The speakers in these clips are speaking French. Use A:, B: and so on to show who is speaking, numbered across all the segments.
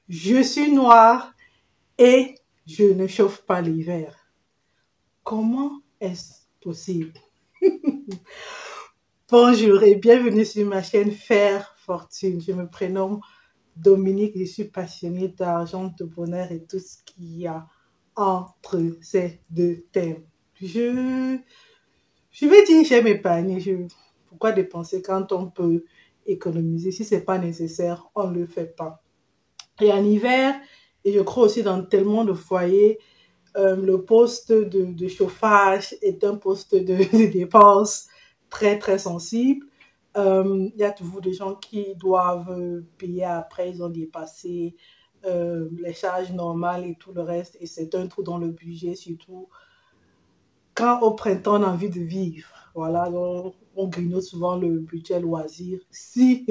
A: Je suis noire et je ne chauffe pas l'hiver. Comment est-ce possible? Bonjour et bienvenue sur ma chaîne Faire Fortune. Je me prénomme Dominique, je suis passionnée d'argent, de bonheur et tout ce qu'il y a entre ces deux thèmes. Je, je vais dire j'aime épargner. Pourquoi dépenser quand on peut économiser? Si ce n'est pas nécessaire, on ne le fait pas. Et en hiver, et je crois aussi dans tellement de foyers, le poste de chauffage est un poste de dépense très, très sensible. Il y a toujours des gens qui doivent payer après, ils ont dépassé les charges normales et tout le reste. Et c'est un trou dans le budget, surtout quand au printemps on a envie de vivre. Voilà, donc on grignote souvent le budget loisir. Si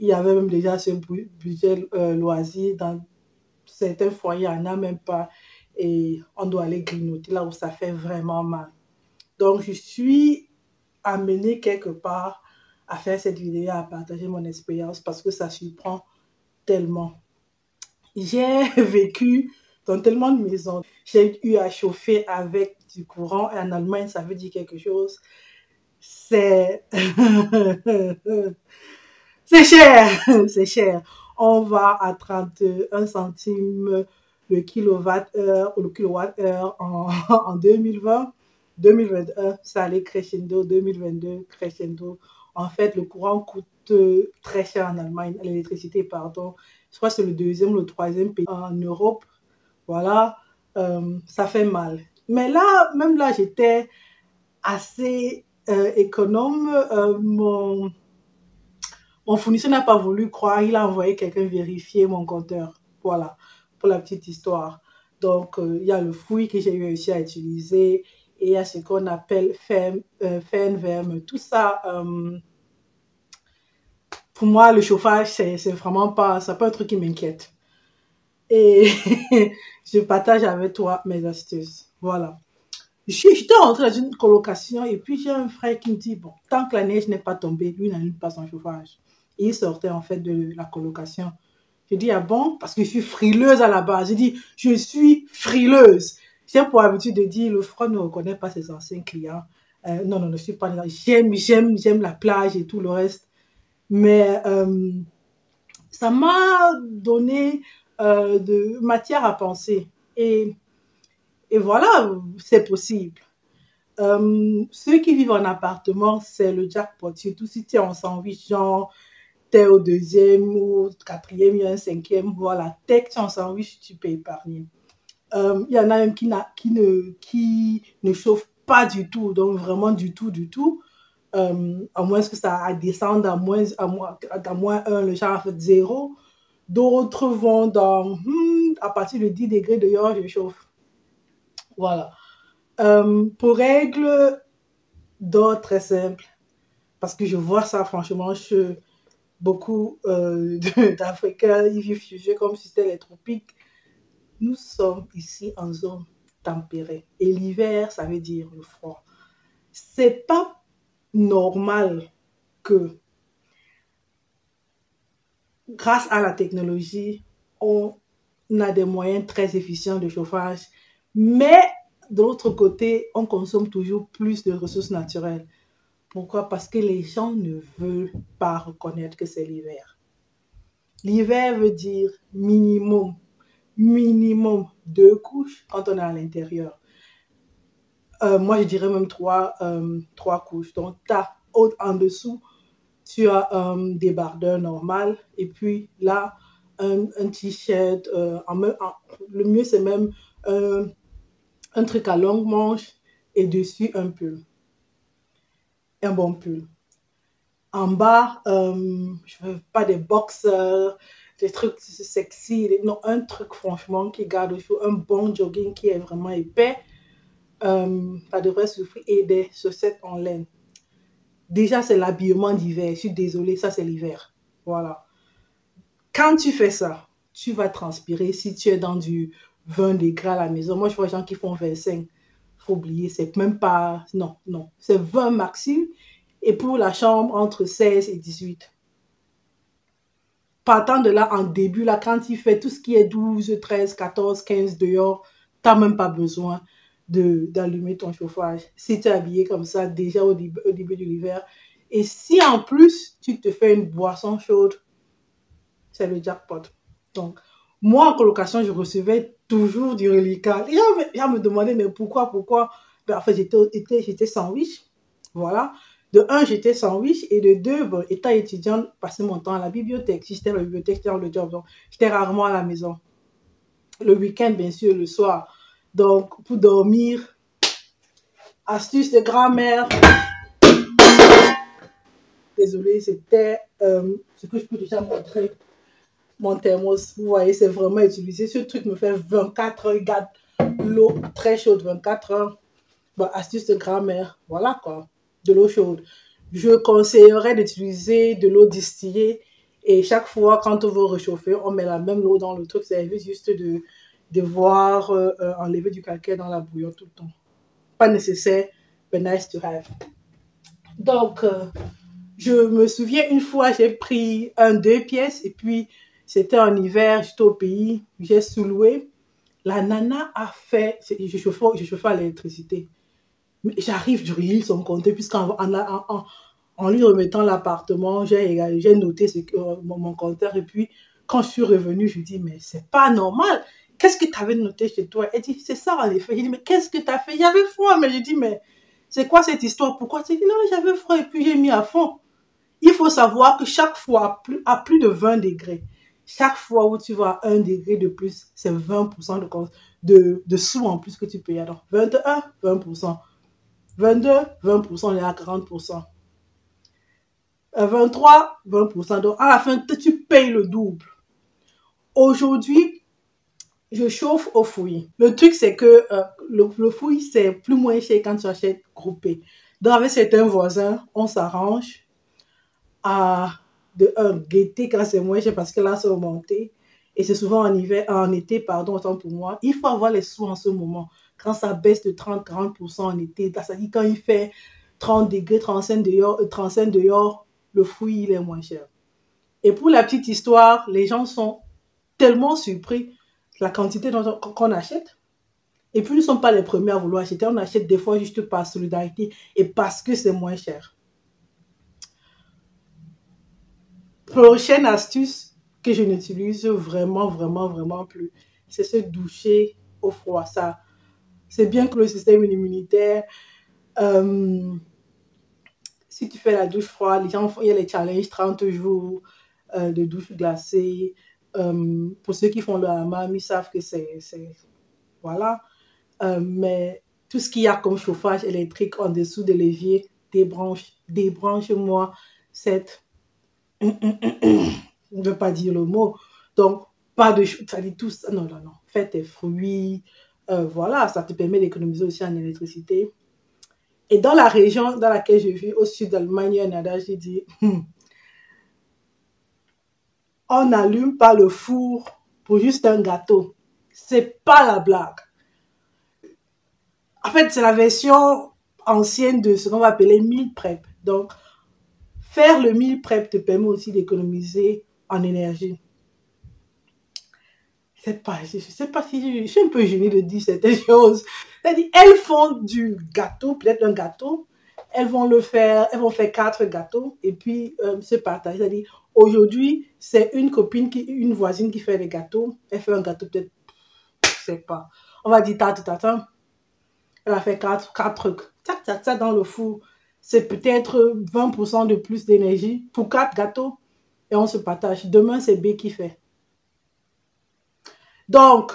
A: il y avait même déjà ce budget loisir dans certains foyers, on n'a même pas et on doit aller grignoter là où ça fait vraiment mal. Donc, je suis amenée quelque part à faire cette vidéo, à partager mon expérience parce que ça surprend tellement. J'ai vécu dans tellement de maisons. J'ai eu à chauffer avec du courant et en Allemagne, ça veut dire quelque chose. C'est c'est cher, c'est cher. On va à 31 centimes le kilowattheure ou le kilowattheure en 2020. 2021, ça allait crescendo. 2022, crescendo. En fait, le courant coûte très cher en Allemagne, l'électricité, pardon. Je crois que c'est le deuxième ou le troisième pays en Europe. Voilà, ça fait mal. Mais là, même là, j'étais assez économe. Mon fournisseur n'a pas voulu croire, il a envoyé quelqu'un vérifier mon compteur. Voilà, pour la petite histoire. Donc, il y a le fouille que j'ai réussi à utiliser et il y a ce qu'on appelle FENVERM. Tout ça, pour moi, le chauffage, c'est vraiment pas, c'est pas un truc qui m'inquiète. Et je partage avec toi mes astuces. Voilà. J'étais rentrée dans une colocation et puis j'ai un frère qui me dit, bon, tant que la neige n'est pas tombée, lui n'allume pas son chauffage. Et il sortait en fait de la colocation. Je dis, ah bon? Parce que je suis frileuse à la base. Je dis, je suis frileuse. J'ai pour habitude de dire, le froid ne reconnaît pas ses anciens clients. Non, je ne suis pas... J'aime la plage et tout le reste. Mais ça m'a donné de matière à penser. Et voilà, c'est possible. Ceux qui vivent en appartement, c'est le jackpot. Surtout si tu es en sandwich, genre, tu es au deuxième ou au quatrième, il y a un cinquième, voilà. Dès que tu es en sandwich, tu peux épargner. Il y en a même qui ne chauffent pas du tout, donc vraiment du tout, du tout. À moins que ça descende à moins 1, le genre fait 0. D'autres vont à partir de 10 degrés dehors, je chauffe. Voilà. Pour règle d'or très simple, parce que je vois ça franchement chez beaucoup d'Africains, ils vivent jugés comme si c'était les tropiques. Nous sommes ici en zone tempérée et l'hiver, ça veut dire le froid. C'est pas normal que grâce à la technologie, on a des moyens très efficients de chauffage, mais de l'autre côté, on consomme toujours plus de ressources naturelles. Pourquoi? Parce que les gens ne veulent pas reconnaître que c'est l'hiver. L'hiver veut dire minimum 2 couches quand on est à l'intérieur. Moi, je dirais même 3 couches. Donc, en dessous, tu as un débardeur normal et puis là, un t-shirt. Le mieux, c'est même un truc à longue manche et dessus un pull. Un bon pull. En bas, je ne veux pas des boxers, des trucs sexy. Non, un truc franchement qui garde chaud, un bon jogging qui est vraiment épais. Ça devrait suffire et des chaussettes en laine. Déjà, c'est l'habillement d'hiver. Je suis désolée, ça c'est l'hiver. Voilà. Quand tu fais ça, tu vas transpirer. Si tu es dans du 20 degrés à la maison, moi je vois des gens qui font 25. Faut oublier, c'est même pas... Non, c'est 20 maximum. Et pour la chambre, entre 16 et 18. Partant de là, en début, là, quand il fait tout ce qui est 12, 13, 14, 15 dehors, t'as même pas besoin d'allumer ton chauffage. Si tu es habillé comme ça, déjà au début de l'hiver, et si en plus, tu te fais une boisson chaude, c'est le jackpot. Donc, moi, en colocation, je recevais toujours du reliquat. Et on me demandait, mais pourquoi? Ben, en fait, j'étais sandwich. Voilà. De un, j'étais sandwich. Et de deux, bon, étant étudiante, passais mon temps à la bibliothèque. Si j'étais à la bibliothèque, j'étais dans le job. Donc, j'étais rarement à la maison. Le week-end, bien sûr, le soir. Donc, pour dormir, astuce de grand-mère. Désolée, c'était ce que je peux déjà montrer. Mon thermos, vous voyez, c'est vraiment utilisé. Ce truc me fait 24 heures. Regarde, l'eau très chaude, 24 heures. Bon, astuce de grand-mère. Voilà quoi, de l'eau chaude. Je conseillerais d'utiliser de l'eau distillée. Et chaque fois, quand on veut réchauffer, on met la même eau dans le truc. Ça évite juste de devoir enlever du calcaire dans la bouillon tout le temps. Pas nécessaire, but nice to have. Donc, je me souviens une fois, j'ai pris 2 pièces et puis c'était en hiver, j'étais au pays, j'ai sous-loué. La nana a fait, je chauffais à l'électricité. Mais j'arrive, je relis son compte, puisqu'en en lui remettant l'appartement, j'ai noté mon compteur. Et puis, quand je suis revenue, je dis, mais c'est pas normal. Qu'est-ce que tu avais noté chez toi? Elle dit, c'est ça en effet. J'ai dit, mais qu'est-ce que tu as fait? J'avais froid, mais j'ai dit, mais c'est quoi cette histoire? Pourquoi tu dis, non, j'avais froid et puis j'ai mis à fond. Il faut savoir que chaque fois, à plus de 20 degrés, chaque fois où tu vas à 1 degré de plus, c'est 20% de sous en plus que tu payes. Alors, 21, 20%. 22, 20%, on est à 40%. 23, 20%. Donc, à la fin, tu payes le double. Aujourd'hui, je chauffe au fouillis. Le truc, c'est que le fouillis, c'est plus moins cher quand tu achètes groupé. Donc, avec certains voisins, on s'arrange à guetter quand c'est moins cher parce que là, c'est augmenté. Et c'est souvent en été, pardon, autant pour moi. Il faut avoir les sous en ce moment. Quand ça baisse de 30-40% en été, ça dit quand il fait 30 degrés, 35 dehors, le fouillis, il est moins cher. Et pour la petite histoire, les gens sont tellement surpris de la quantité qu'on achète. Et puis, nous ne sommes pas les premiers à vouloir acheter. On achète des fois juste par solidarité et parce que c'est moins cher. Prochaine astuce que je n'utilise vraiment plus, c'est se doucher au froid. Ça, c'est bien que le système immunitaire, si tu fais la douche froide, il y a les challenges 30 jours de douche glacée. Pour ceux qui font le hammam, ils savent que voilà. Mais tout ce qu'il y a comme chauffage électrique en dessous de l'évier, débranche-moi cette je ne veux pas dire le mot. Donc, pas de ça dit tout ça. Non. Fais tes fruits. Voilà, ça te permet d'économiser aussi en électricité. Et dans la région dans laquelle je vis, au sud d'Allemagne, il y a un adage qui dit on n'allume pas le four pour juste un gâteau. C'est pas la blague. En fait, c'est la version ancienne de ce qu'on va appeler meal prep. Donc, faire le meal prep te permet aussi d'économiser en énergie. Je sais pas si je suis un peu gênée de dire certaines choses. C'est-à-dire, elles font du gâteau, peut-être un gâteau. Elles vont faire 4 gâteaux et puis se partager. C'est-à-dire, aujourd'hui, c'est une voisine qui fait des gâteaux. Elle fait un gâteau peut-être, je sais pas. On va dire tata. Elle a fait 4 trucs. Tac, dans le four. C'est peut-être 20% de plus d'énergie pour 4 gâteaux et on se partage. Demain, c'est B qui fait. Donc,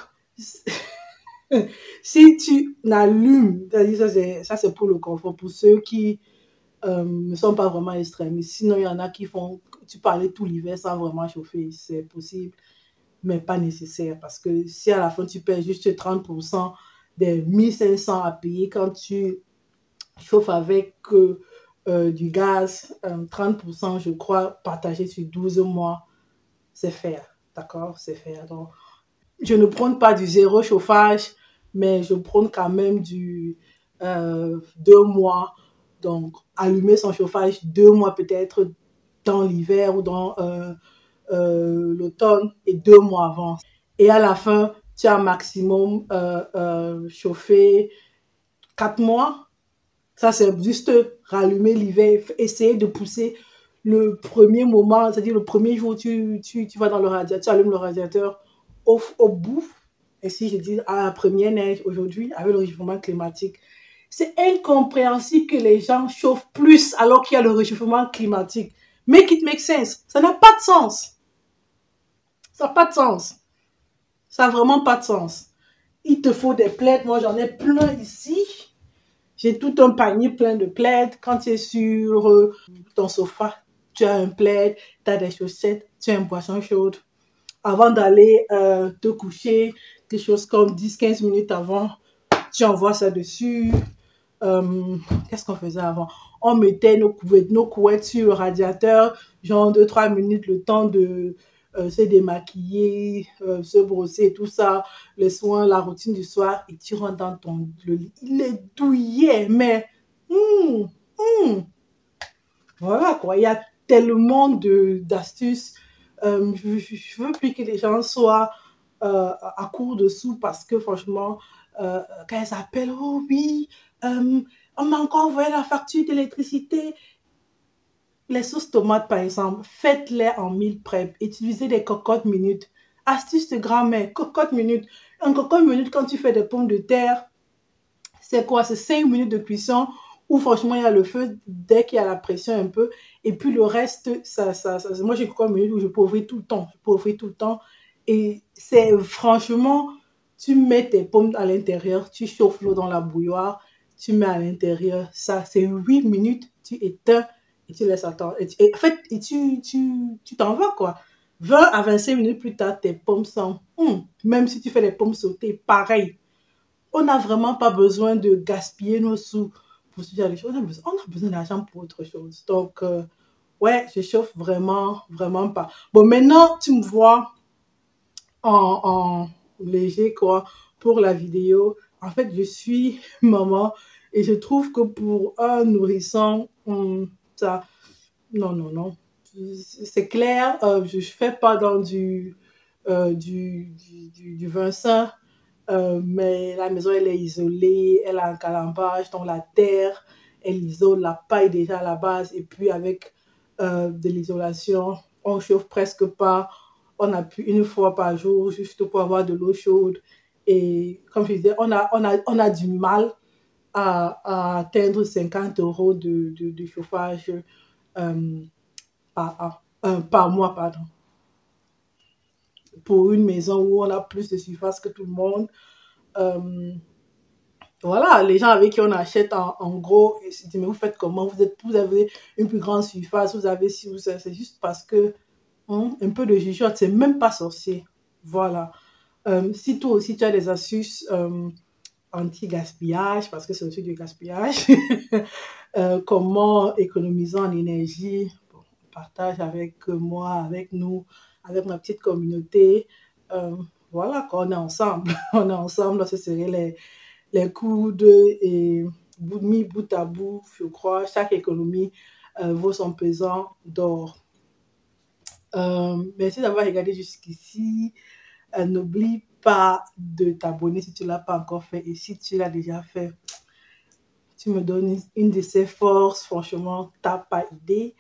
A: si tu n'allumes, ça c'est pour le confort, pour ceux qui ne sont pas vraiment extrémistes. Sinon, il y en a qui font, tu parlais tout l'hiver sans vraiment chauffer, c'est possible, mais pas nécessaire. Parce que si à la fin, tu payes juste 30% des 1500 à payer quand tu chauffes avec du gaz, 30%, je crois, partagé sur 12 mois, c'est faire. D'accord? C'est faire. Donc, je ne prône pas du zéro chauffage, mais je prône quand même du 2 mois. Donc, allumer son chauffage 2 mois peut-être dans l'hiver ou dans l'automne et 2 mois avant. Et à la fin, tu as maximum chauffé 4 mois. Ça, c'est juste rallumer l'hiver, essayer de pousser le premier moment, c'est-à-dire le premier jour où tu vas dans le radiateur, tu allumes le radiateur au bout. Et si je dis à la première neige aujourd'hui, avec le réchauffement climatique, c'est incompréhensible que les gens chauffent plus alors qu'il y a le réchauffement climatique. Make it make sense. Ça n'a pas de sens. Ça n'a pas de sens. Ça n'a vraiment pas de sens. Il te faut des plaids. Moi, j'en ai plein ici. J'ai tout un panier plein de plaids. Quand tu es sur ton sofa, tu as un plaid, tu as des chaussettes, tu as une boisson chaude. Avant d'aller te coucher, quelque chose comme 10-15 minutes avant, tu envoies ça dessus. Qu'est-ce qu'on faisait avant? On mettait nos couettes sur le radiateur, genre 2-3 minutes, le temps de se démaquiller, se brosser, tout ça, les soins, la routine du soir, et tu rentres dans le lit. Il est douillet, mais voilà quoi, il y a tellement d'astuces. Je veux plus que les gens soient à court de sous parce que franchement, quand ils appellent, oh oui, on m'a encore envoyé la facture d'électricité. Les sauces tomates, par exemple, faites-les en meal prep. Utilisez des cocottes minutes. Astuce de grand-mère, cocotte minute. Un cocotte minute, quand tu fais des pommes de terre, c'est quoi? C'est 5 minutes de cuisson où franchement, il y a le feu dès qu'il y a la pression un peu. Et puis le reste, moi, j'ai une cocotte minute où je peux ouvrir tout le temps. Je peux ouvrir tout le temps. Et c'est franchement, tu mets tes pommes à l'intérieur, tu chauffes l'eau dans la bouilloire, tu mets à l'intérieur. Ça, c'est 8 minutes, tu éteins. Et tu laisses attendre. En fait, tu t'en vas, quoi. 20 à 25 minutes plus tard, tes pommes sont... même si tu fais des pommes sautées, pareil. On n'a vraiment pas besoin de gaspiller nos sous pour ce genre de choses. On a besoin d'argent pour autre chose. Donc, ouais, je chauffe vraiment, vraiment pas. Bon, maintenant, tu me vois en léger, quoi, pour la vidéo. En fait, je suis maman et je trouve que pour un nourrisson... ça, non. C'est clair, je ne fais pas dans du vin sain, mais la maison, elle est isolée, elle a un calibrage dans la terre, elle isole la paille déjà à la base, et puis avec de l'isolation, on chauffe presque pas, on appuie une fois par jour juste pour avoir de l'eau chaude. Et comme je disais, on a du mal à atteindre 50 € de chauffage par mois, pardon. Pour une maison où on a plus de surface que tout le monde. Voilà, les gens avec qui on achète en gros, ils se disent, mais vous faites comment? Vous avez une plus grande surface, vous avez si vous c'est juste parce que un peu de jugeote, c'est même pas sorcier. Voilà. Si toi aussi tu as des astuces anti-gaspillage, parce que c'est aussi du gaspillage, comment économiser en énergie, bon, on partage avec moi, avec nous, avec ma petite communauté. Voilà, quand on est ensemble, on est ensemble, ce seraient les coudes et mis bout à bout, je crois, chaque économie vaut son pesant d'or. Merci d'avoir regardé jusqu'ici. N'oublie pas de t'abonner si tu ne l'as pas encore fait. Et si tu l'as déjà fait, tu me donnes une de ces forces. Franchement, tu n'as pas idée.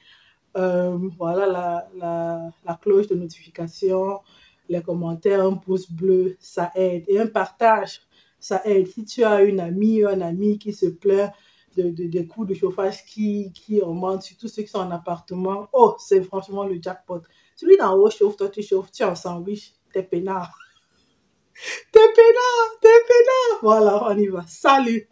A: Voilà la cloche de notification, les commentaires, un pouce bleu, ça aide. Et un partage, ça aide. Si tu as une amie ou un ami qui se plaint des coûts de chauffage qui augmentent, surtout ceux qui sont en appartement, oh, c'est franchement le jackpot. Celui d'en haut chauffe, toi tu chauffes, tu es en sandwich, t'es peinard. T'es peinard. Voilà, on y va. Salut!